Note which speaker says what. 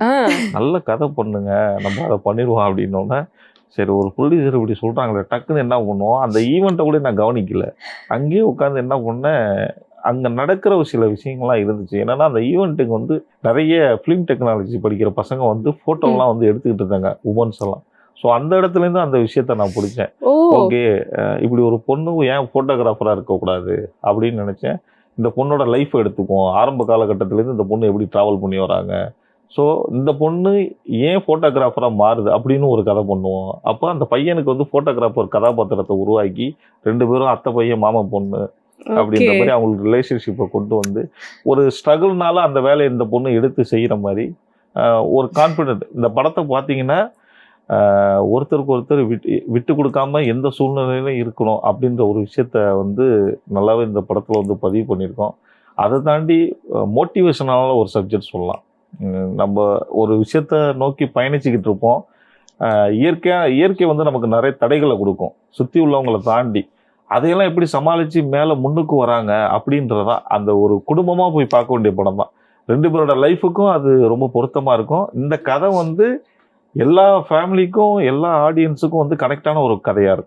Speaker 1: ஆ.
Speaker 2: நல்ல கதை பண்ணுங்க, நம்ம அதை பண்ணிடுவோம் அப்படின்னோடனே, சரி ஒரு ப்ரொடியூசர் இப்படி சொல்கிறாங்களே, டக்குன்னு என்ன பண்ணுவோம், அந்த ஈவெண்ட்டை கூட நான் கவனிக்கல. அங்கேயே உட்காந்து என்ன பண்ணேன், அங்கே நடக்கிற ஒரு சில விஷயங்கள்லாம் இருந்துச்சு. என்னன்னா அந்த ஈவெண்ட்டுக்கு வந்து நிறைய ஃபிலிம் டெக்னாலஜி படிக்கிற பசங்க வந்து
Speaker 1: ம்.
Speaker 2: ஃபோட்டோலாம் வந்து எடுத்துக்கிட்டு இருந்தாங்க, உமன்ஸ் எல்லாம். ஸோ அந்த இடத்துலேருந்து அந்த விஷயத்த நான் பிடிச்சேன்.
Speaker 1: ஓ!
Speaker 2: ஓகே, இப்படி ஒரு பொண்ணு ஏன் ஃபோட்டோகிராஃபராக இருக்கக்கூடாது அப்படின்னு நினச்சேன். இந்த பொண்ணோட லைஃப்பை எடுத்துக்குவோம். ஆரம்ப காலகட்டத்திலேருந்து இந்த பொண்ணு எப்படி ட்ராவல் பண்ணி வராங்க. ஸோ இந்த பொண்ணு ஏன் ஃபோட்டோகிராஃபராக மாறுது அப்படின்னு ஒரு கதை பண்ணுவோம். அப்போ அந்த பையனுக்கு வந்து ஃபோட்டோகிராஃபர் கதாபாத்திரத்தை உருவாக்கி 2 பேரும் அத்தை பையன் மாமா பொண்ணு
Speaker 1: ஓகே.
Speaker 2: அப்படின்ற மாதிரி அவங்களுக்கு ரிலேஷன்ஷிப்பை கொண்டு வந்து ஒரு ஸ்ட்ரகிள்னால அந்த வேலையை இந்த பொண்ணு எடுத்து செய்கிற மாதிரி ஒரு கான்ஃபிடென்ட். இந்த படத்தை பார்த்தீங்கன்னா ஒருத்தருக்கு ஒருத்தர் விட்டு விட்டு கொடுக்காம எந்த சூழ்நிலையிலும் இருக்கணும் அப்படின்ற ஒரு விஷயத்த வந்து நல்லாவே இந்த படத்தில் வந்து பதிவு பண்ணியிருக்கோம். அதை தாண்டி மோட்டிவேஷனான ஒரு சப்ஜெக்ட் சொல்லலாம். நம்ம ஒரு விஷயத்த நோக்கி பயணிச்சுக்கிட்டு இருப்போம். இயற்கை வந்து நமக்கு நிறைய தடைகளை கொடுக்கும், சுற்றி உள்ளவங்களை தாண்டி. அதையெல்லாம் எப்படி சமாளித்து மேலே முன்னுக்கு வராங்க அப்படின்றதான் அந்த ஒரு குடும்பமாக போய் பார்க்க வேண்டிய படம் தான். 2 பேரோட லைஃபுக்கும் அது ரொம்ப பொருத்தமாக இருக்கும். இந்த கதை வந்து எல்லா ஃபேமிலிக்கும் எல்லா ஆடியன்ஸுக்கும் வந்து கனெக்டான ஒரு கதையாக இருக்கும்.